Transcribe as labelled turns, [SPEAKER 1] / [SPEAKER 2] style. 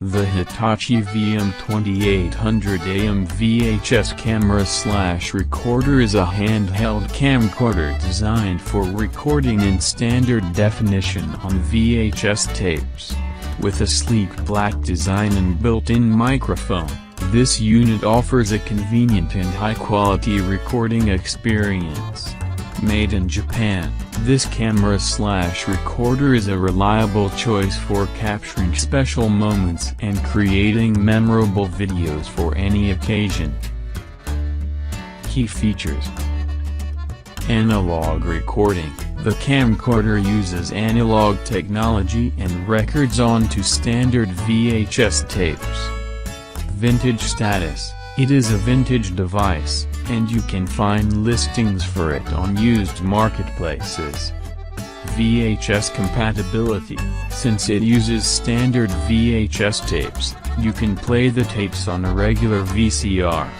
[SPEAKER 1] The Hitachi VM-2800AM VHS camera/recorder is a handheld camcorder designed for recording in standard definition on VHS tapes. With a sleek black design and built-in microphone, this unit offers a convenient and high-quality recording experience. Made in Japan, this camera/recorder is a reliable choice for capturing special moments and creating memorable videos for any occasion. Key features: analog recording. The camcorder uses analog technology and records onto standard VHS tapes. Vintage status. It is a vintage device, and you can find listings for it on used marketplaces. VHS compatibility. Since it uses standard VHS tapes, you can play the tapes on a regular VCR.